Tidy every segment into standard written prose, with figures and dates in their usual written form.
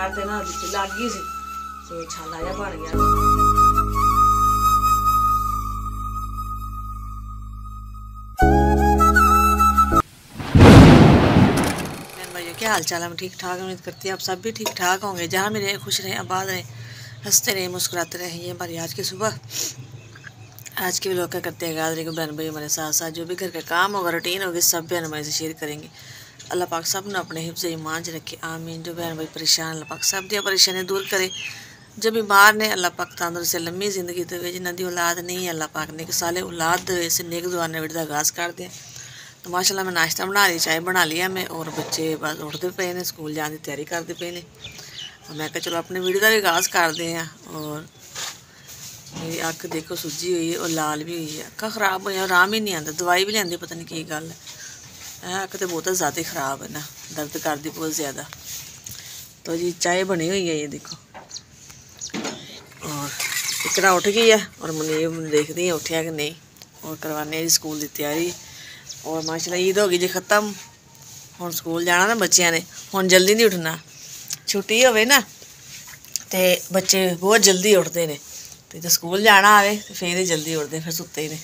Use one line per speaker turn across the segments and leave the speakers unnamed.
पैर ते ना लग गई सी तो छाला जा बन गया। भाइयों क्या हाल चाल है? मैं ठीक ठाक उम्मीद करती हूँ आप सब भी ठीक ठाक होंगे। जहाँ मेरे खुश रहें, आबाद रहें, हंसते रहें, मुस्कुराते रहें। ये हमारी आज की सुबह, आज के व्लॉग का करते हैं आगाज़। देखो बहन भाई हमारे साथ साथ जो भी घर का काम होगा, रूटीन होगी, सब बहन भाई से शेयर करेंगे। अल्लाह पाक सब ने अपने हिफ्ज़ ईमान से रखे, आमीन। जो बहन भाई परेशान, अल्लाह पाक सब दिया परेशानी दूर करे। जो बीमार ने अल्लाह पाक तंदुरुस्त लम्मी जिंदगी दे। जिन्हों की औलाद नहीं है अल्लाह पाक ने साले औलाद दे, इस नेक दुआ ने का आगाज़ कर दें। तो माशाल्लाह मैं नाश्ता बना ली, चाय बना लिया मैं, और बच्चे बस उठते पे ने, स्कूल जाने की तैयारी करते पे ने। और मैं चलो अपनी वीडियो का भी आगाज़ करते हैं। और मेरी अख देखो सुजी हुई है और लाल भी हुई है, अखा खराब हुई, आराम ही नहीं आता। दवाई भी लेंदी, पता नहीं की गल है, अख तो बहुत ज़्यादा ख़राब है ना, दर्द करती बहुत ज़्यादा। तो जी चाय बनी हुई है, ये देखो। और इकरा उठ गई है और मुनीब देखती है उठिया कि नहीं, और करवाने स्कूल की तैयारी। और माशाल्लाह ईद हो गई जी ख़त्म, हुण स्कूल जाना ना बच्चों ने, हुण जल्दी नहीं उठना। छुट्टी होवे ना तो बच्चे बहुत जल्दी उठते हैं, तो जो स्कूल जाना आवे तो फिर ही जल्दी उठते, फिर सुते ही ने।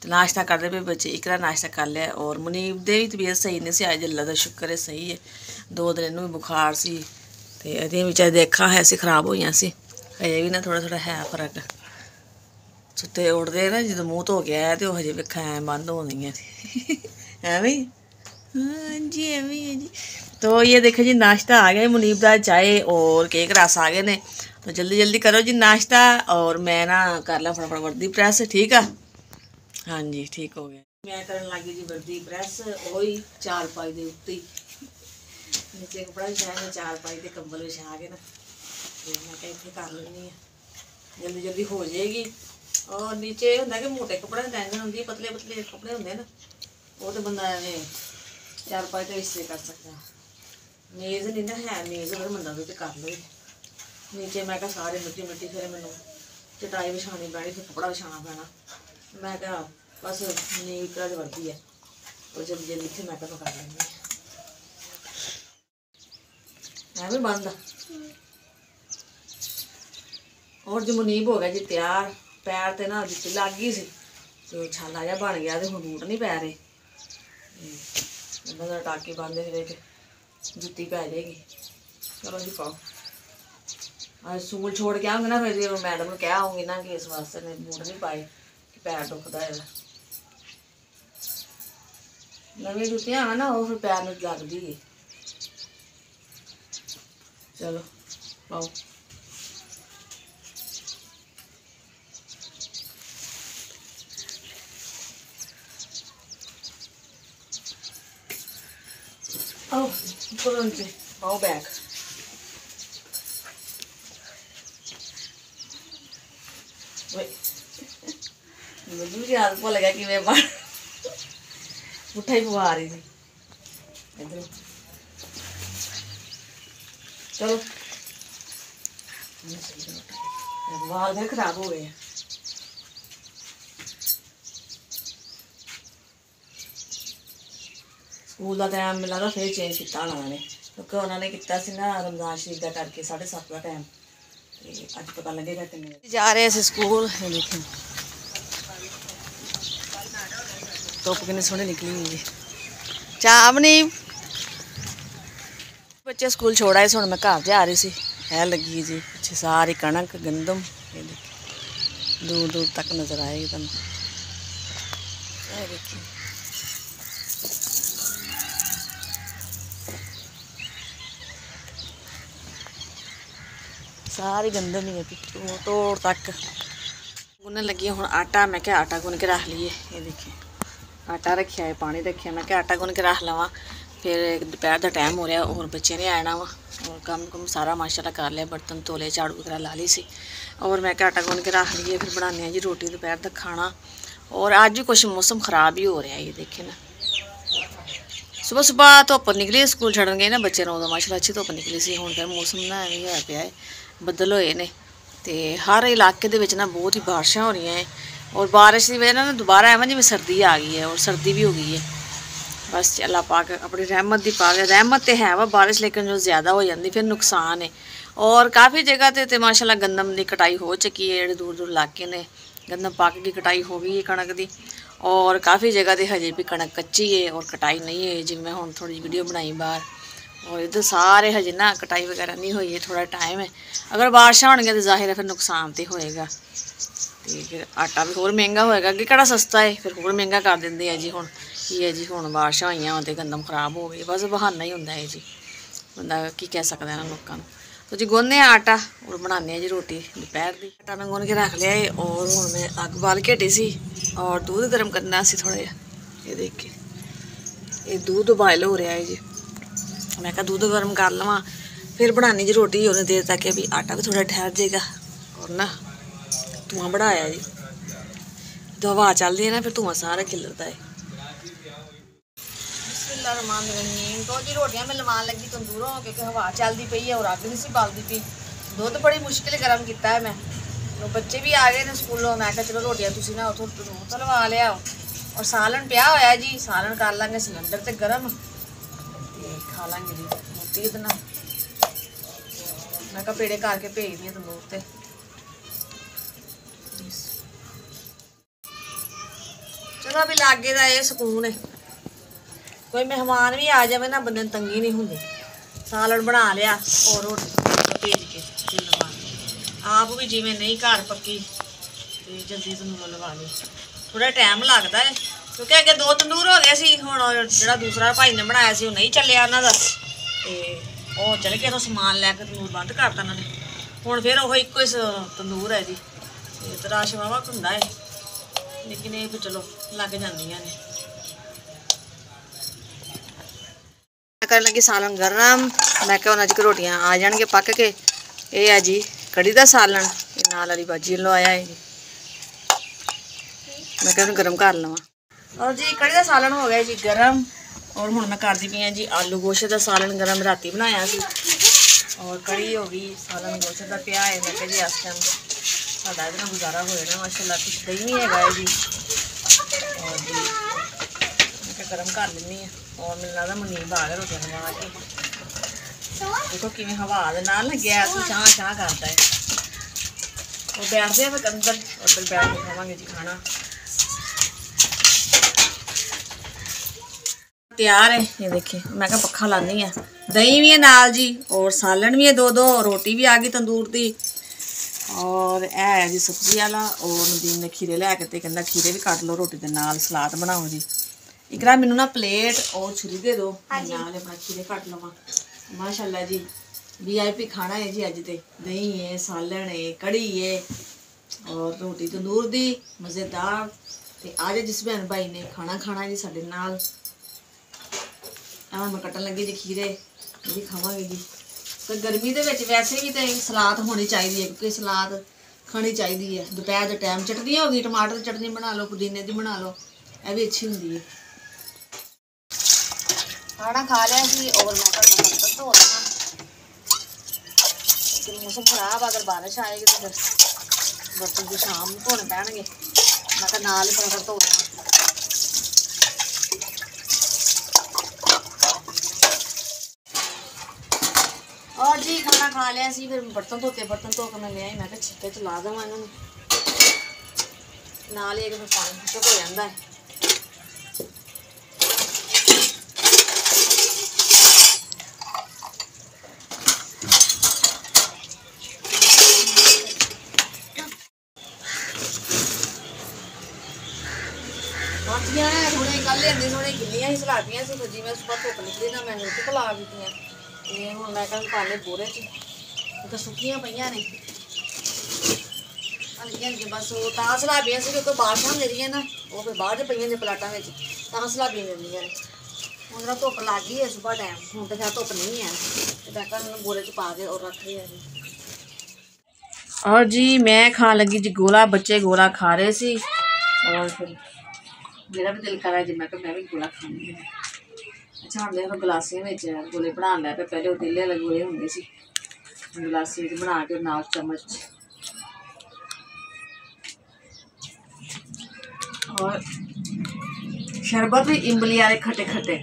तो नाश्ता करते पे बच्चे, इकरा नाश्ता कर लिया। और मुनीब दे भी तबीयत सही नहीं सी आज, अल्लाह दा शुक्र है सही है। 2 दिन इनू भी बुखार सी, तो ये विचार देखा है सी खराब हुई सी, हजे भी ना थोड़ा थोड़ा है फर्क। सुते उठते ना जो मूँह धो के आया तो हजे अखां ऐ बंद होनी है एवं। हाँ जी एवं है जी। तो ये देखो जी नाश्ता आ गया मुनीब का, चाय और केक रस आ गए ने। तो जल्दी जल्दी करो जी नाश्ता, और मैं ना कर ला फटाफट वर्दी प्रैस, ठीक है? हाँ जी ठीक हो गया। मैं करन लगी जी वर्दी प्रैस, वही 4 पाई के उत्ते नीचे कपड़ा बिछाया, 4 पाई के कंबल बिछा के ना, तो मैं इतने कर लेनी है, जल्दी जल्दी हो जाएगी। और नीचे होंगे कि मोटे कपड़े की टेंशन होंगी, पतले पतले कपड़े होंगे ना, वो तो बंदा एवं 4 पाई तो हिस्से कर सकता। मेज़ नहीं ना है, मेज़ अगर बंदा तो कर लो। नीचे मैं क्या सारे मिट्टी मिट्टी, फिर मैंने चटाई बिछानी पैनी, फिर कपड़ा बिछाना पैना। मैं क्या बस नीव इकरा वर्दी है, और जल्दी जल्दी फिर मैं क्या कर लेंगी एवं बंद। और जो मुनीब हो गया जी तैयार, पैर ते ना लग गई सी तो छाला जा बन गया, तो हम बूट नहीं पै रहे, बंदा टाके पाते फिर जुत्ती पै जाएगी। चलो जी पाओ, आज स्कूल छोड़ के आऊँगी ना, फिर मैडम ने कह आऊँगी ना कि इस वास्ते ने बूट नहीं पाए कि पैर दुखता है। नवी जुत्तियां हैं ना, वो फिर पैर में लगती है। चलो पाओ। पाओ बैग। मुझे आदत भुल गया कि मैं पुट्ठा ही पवा रही थी इधर। चलो वाल फिर खराब हो गए। स्कूल का टाइम मिला था फिर चेंज किया उन्होंने, क्योंकि उन्होंने किया सी ना रमजान शरीफ का करके 7:30 का टाइम, अज पता लगेगा कि जा रहे हैं स्कूल। देखें धुप कितनी सोहनी निकली हुई है। चाह नहीं बच्चे स्कूल छोड़ आए, हुण मैं घर जा रही सी, है लगी जी पिछे सारी कणक गंदम, ये देखिए दूर दूर तक नज़र आएगी तुम। देखिए सारी गंदम ही है पिछू तोड़ तक। गुनन लगी हूँ आटा, मैं क्या आटा गुन के रख लीए। ये देखिए आटा रखा है, पानी रखा, मैं क्या आटा गुन के रख लवा, फिर दोपहर का टाइम हो रहा और बच्चे ने आना वा। और कम सारा माशाल्लाह कर लिया, बर्तन धो ले, झाड़ू वगैरह ला ली सी। और मैं क्या आटा गुन के रख लीए, फिर बनाने हैं जी रोटी दोपहर का खाना। और आज भी कुछ मौसम ख़राब ही हो रहा है, ये देखे ना। सुबह सुबह धुप निकली, स्कूल छड़न गए ना बच्चे, उदों माशाल्लाह अच्छी धुप निकली सी। हुण फिर मौसम ना एवं होया पिया है, बदल होए ने, तो हर इलाके दे विच ना बहुत ही बारिशां हो रही हैं। और बारिश की वजह ना दोबारा एवं जिवें सर्दी आ गई है, और सर्दी भी हो गई है। बस अल्लाह पाक अपनी रहमत दी पावे। रहमत तो है वा बारिश, लेकिन जो ज़्यादा हो जाती फिर नुकसान है। और काफ़ी जगह ते माशाल्लाह गंदम की कटाई हो चुकी है। जो दूर दूर इलाके ने गंदम पक की कटाई हो गई है कणक की। और काफ़ी जगह ते हजे भी कणक कच्ची है और कटाई नहीं है। जिवें मैं हुण थोड़ी वीडियो बनाई बाहर, और इधर सारे हजे ना कटाई वगैरह नहीं हुई है, थोड़ा टाइम है। अगर बारिशां होणगियां तो जाहिर है फिर नुकसान तो होएगा। तो फिर आटा भी होर महंगा होएगा, अगे किहड़ा सस्ता है, फिर होर महंगा कर देंगे है जी। हुण की है जी, हुण बारिशां होईयां होण ते गंदम खराब हो गई, बस बहाना ही हुंदा है जी। बंदा की कह सकता है ना लोगों को। तो जी गुनने आटा और बनाने जी रोटी दोपहर की। आटा मैं गुन के रख लिया है और हुण मैं अग बाल के हटी सी और दूध गर्म करना सी थोड़ा जिहा। ये देख के ये दूध उबाइल हो रहा है जी। मैं कहा दूध गर्म कर लवां फिर बनानी जी रोटी। उन्हें देर तक अभी आटा भी थोड़ा ठहर जाएगा। और ना धुआं बढ़ाया जी, जो हवा चलती है ना फिर धुआं सारा खिलरता है। बिस्मिल्लाहिर्रहमानिर्रहीम। तो जी रोटियां मैं लवान लगी तंदूरों, क्योंकि हवा चलती पई है और अग नहीं सी बालती पई। दुध बड़ी मुश्किल गर्म किया है मैं। तो बच्चे भी आ गए ने स्कूलों, मैं कहा चलो रोटियां तुसीं ना उथों तो लवा लिया। और सालन पिया होया जी, सालन कर लांगे सिलेंडर ते गर्म ते खा लांगे जी रोटी इहदे नाल। मैं कहा पेड़े करके भेज दी तंदूर ते। चलो अभी लागे का ये सुकून है, कोई मेहमान भी आ जाए ना बंदे तंगी नहीं होंगी। सालन बना लिया और रोटी भेज के फिर लगा ली। आप भी जिमें नहीं घर पक्की तो जल्दी तंदूर लगा ली। थोड़ा टाइम लगता है क्योंकि अगे दो तंदूर हो गए सी। हुण जिहड़ा दूसरा भाई ने बनाया सी नहीं चलिया उन्हां दा, ते ओह चले गए तो समान लैके तंदूर बंद करता उन्होंने। हुण फिर वो इक्को ही तंदूर है जी। ते रश वाहवा हुंदा है, लेकिन ये भी चलो लग जांदियां ने। करन लगी सालन गरम। मैं क्या उन्हें जी रोटियां आ जाएंगे पक के। ये है जी कड़ी का सालन, नाल वाली भाजी लवाया है जी। मैं क्या गर्म कर लवां। और जी कड़ी का सालन हो गया जी गर्म। और हुण मैं करदी पई हां जी आलू गोशे का सालन गर्म, राती बनाया सी। और कड़ी हो गई, सालन गोशे का पिया है। मैं क्या जी इस टाइम साडा इहदे नाल गुजारा हो जाना माशाअल्लाह। कुछ दही भी हैगा है जी। और जी मैं क्या गर्म कर लैनी है। और मैनूं लगदा मुनीब आ गया रोटियां लगा के। देखो किवें हवा दे नाल गैस चाह चाह करता है। और बैठते हैं फिर अंदर, उधर बैठ के खावांगे जी खाना। तैयार है ये देखिए। मैं क्या पक्खा लानी है, दही भी है नाल जी और सालन भी है दो दो, रोटी भी आ गई तंदूर की। और है जी सब्जी वाला। और नदीम ने खीरे लैके ते कहंदा खीरे भी कट लो रोटी दे नाल, सलाद बनाओ जी। इकरा मैनू ना प्लेट और छुरी दे दो, नाल अपना खीरे कट लवां। माशाल्लाह जी VIP खाना है जी। अज ते दही है, सालन है, कड़ी है और रोटी तंदूर दी मज़ेदार। ते आज जिस भैन भाई ने खाना खाना जी साडे नाल। मैं कट्टन लगी जी खीरे, ये भी खावांगे जी। तो गर्मी दे विच वैसे भी तो सलाद होनी चाहिए, क्योंकि सलाद खानी चाहिए है। दोपहर के टाइम चटनी हो गई, टमाटर की चटनी बना लो, पुदीने की बना लो, यह भी अच्छी होंगी है। खाना खा लिया जी और मैं बर्तन धो लेना। मौसम खराब, अगर बारिश आएगी तो फिर बर्तन को शाम को धोने पैणगे। मैं कहा नाल ही फटाफट धो लेना। और जी खाना खा लिया सी, फिर बर्तन धोते, बर्तन धो के मैं ले आई। मैं कहा छिक्के च ला देवां इन्हां नूं, नाल ही एक पानी खुश्क हो जाता है। बाकियां थोड़े कल लेंदे थोड़े गिल्लियां ही सलादियां सी, फिर जिवें सुबह धुप्प निकली ना मैं रुट्टी खला दित्तियां। ते हुण मैं कल पाने बोरे च, तो सुक्कियां पईयां ने हल्कियां हल्कियां। बस वो तां सलाबियां सी क्योंकि बारिशां होंदी रहियां ना, वो फिर बाहर पईयां ने प्लाटां विच, तां सलाबियां जंदियां ने। हुण जरा धुप्प लग गई है सुबह टाइम, हुण तो खैर धुप्प नहीं है, ते मैं कल बोरे च पा के और रख दिया जी। और जी मैं खान लगी जी गोला, बच्चे गोला खा रहे सी। और फिर मेरा भी दिल कर रहा जी, मैं भी गोला खानी है। अच्छा हम देखो गलासियां में गोले बना लैं पे। पहले उतीले वाले गोले होंगे सी, गलासी बना के नाल चम्मच। और शरबत भी इमली वाले खट्टे खट्टे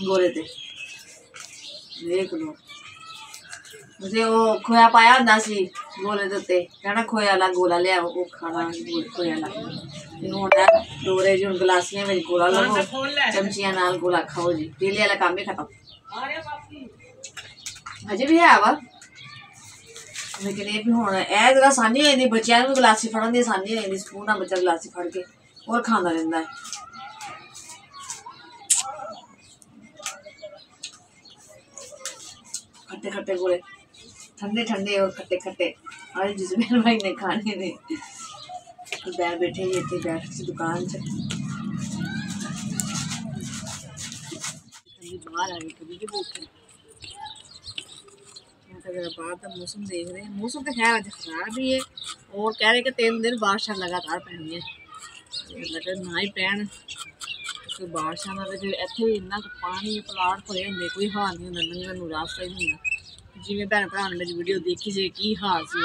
गोले ते देख लो। मुझे वो खोया पाया होंदा सी गोले दे उत्ते कहना खोए वाला गोला लिया वो खाना खोए वाला हुण डोरे जी हुण गलासियां विच गोला लवो चमचियां नाल गोला खाओ जी पीले वाला काम ही खत्म। अजे भी है वा लेकिन ये भी हुण ए जरा आसानी हो जाती बच्चों भी गलासी फड़न की आसानी हो जाती स्पून नाल बच्चा गलासी फड़ के और खांदा रहिंदा है। खट्टे खट्टे गोले ठंडे ठंडे और खट्टे खट्टे आज जिसमें भाई ने खाने ने बैठ बैठे ही इतने बैठ सी दुकान च बाहर आ गई कभी की भूख बाहर का मौसम देख रहे हैं। मौसम तो खैर आज खराब ही है और कह रहे कि 3 दिन बारिश लगातार पैनी है मतलब ना ही पैन कोई बारिशा का जो इतने भी इन्ना पानी पलाट भरे होंगे कोई हाल नहीं होंगे लंघन को रास्ता ही नहीं होंगे। जिमें भैन भरा ने मेरी वीडियो देखी जे की हाल से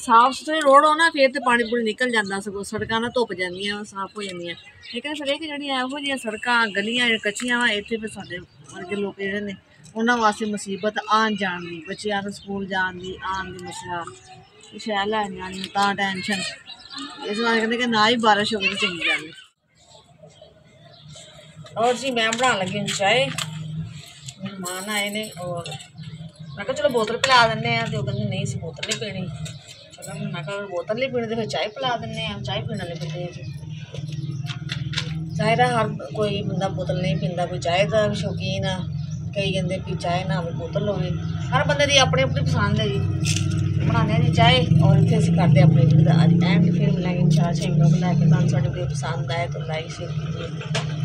साफ सुथरे रोड हो ना फिर तो पानी पूरी निकल जाता सगों सड़कों ना धुप जांदियां साफ हो जांदियां लेकिन फिर एक जिहड़ियां इहो जिहियां सड़कां गलियां कच्चियां वा इत्थे फिर साडे वर्गे लोग जिहड़े ने उन्हां वास्ते मुसीबत आन जान दी बच्चियां नूं स्कूल जान दी आन दी मसला शैल लैन जानी तां टेंशन इस बार कहते कि ना ही बारिश होगी तो चंगी गल है। और जी मैं बना लगी हूँ चाय मेहमान आए ने और मैं कहा चलो बोतल पिला दें तो कहते नहीं सी बोतल नहीं पीनी चलो मैं कहा बोतल नहीं पीनी तो फिर चाय पिला दें चाय पीने वाले बंदे चाय का हर कोई बंदा बोतल नहीं पीता कोई चाय का शौकीन आ कई कहते भी चाय ना भी बोतल हो हर बंदे की अपनी अपनी पसंद है जी बनाने जी चाय और इतने असीं करते अपनी वीडियो का अज एंड फिर मिलेंगे इंशाअल्लाह। वीडियो को लैके तुहानूं साडी वीडियो पसंद आए तो लाइक शेयर कीजिए।